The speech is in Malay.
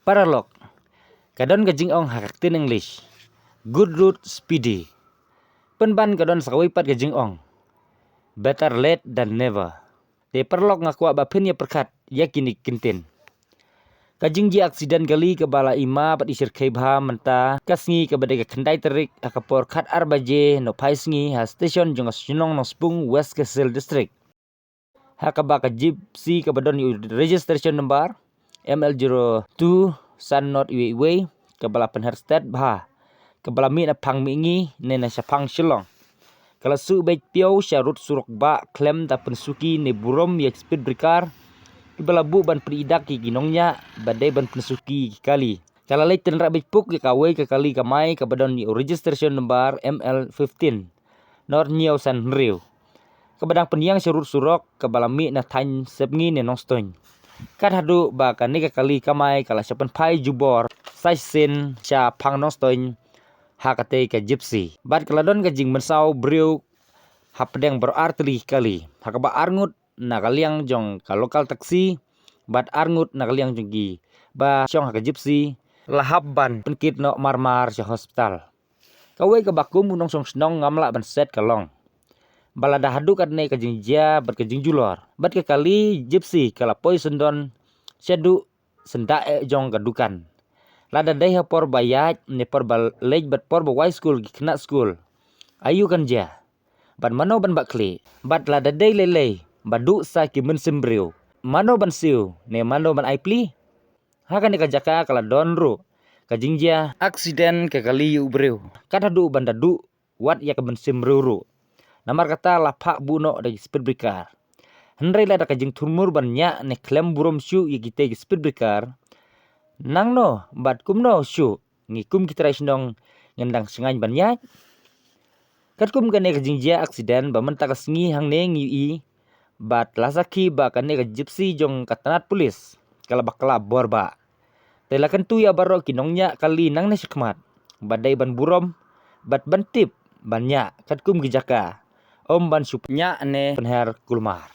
Paralog. Kadon gajing ong hakaktin English. Good road speedy. Penban kadon sakawipat gajing ong. Better late than never. Te paralog ngakwa bapin ya perkat ya kini kintin. Kajing ji aksiden gali ke bala ima pat isir kebha menta kasngi ke badai ke kendai terik akapor kat arbaje no paisngi ha station jong sunong no spung West Kesel district. Hakaba ka gypsy ke badon registration number ML02 Sun North Way ke bala penhersted bha ke bala mi na pang mingi ne na syapang shilong. Kalau su baik piau syarut surok ba klem ta pensuki ne burom ya speed breaker ibala bu ban pridak ki ginongnya badai ban pensuki kali. Kalau lay tenra baik puk ke kawai ke kali kamai ke badon ni registration number ML15 North New San Rio. Ke badang peniang syarut surok ke bala mi na tan sepngi ne noston. Kat hadu ba kan ni ke kali kamai kala syapan pai jubor sai sin sya pang noston hakate ke gypsy. Bat keladon ke jing mensau beriu hapdeng berarti kali. Hakaba arngut na kaliang jong ka lokal taksi bat arngut na kaliang jong gi ba syong haka gypsy lahap ban penkit no marmar sya hospital. Kawai ke bakum unong song snong ngamla ban set kalong. Balada hadu kat ne ke jing jia bat ke jing julor. Bat ke kali gypsy kala poi sendon syadu sendae jong kadukan. Lada dai por bayat ne por balej bat por bawai school gi kena school. Ayu kan ja. Bat mano ban bakli. Bat lada dai lele. Badu sa ki mensembriu. Mano ban siu. Ne mano ban aipli. Haka ne kajaka kala donru. Kajing ja aksiden ke kali yu breu. Kadadu ban dadu. Wat ya ke mensembriu. Namar kata lapak buno dari speed breaker. Hendrai lada kajing turmur ban nya ne klem burom syu ya kita speed breaker. Nang no bat kum no syu ngikum kita raisnong ngendang sengai banyak kat kum kane ke jingjia aksiden ba menta ka sengi hang ne ngi bat lasaki ba kane ke gypsy jong katanat polis kala bakala borba telakan tu ya baro kinongnya kali nang ne sikmat badai ban burom bat ban tip banyak kat kum gejaka om ban supnya ne penher kulmar.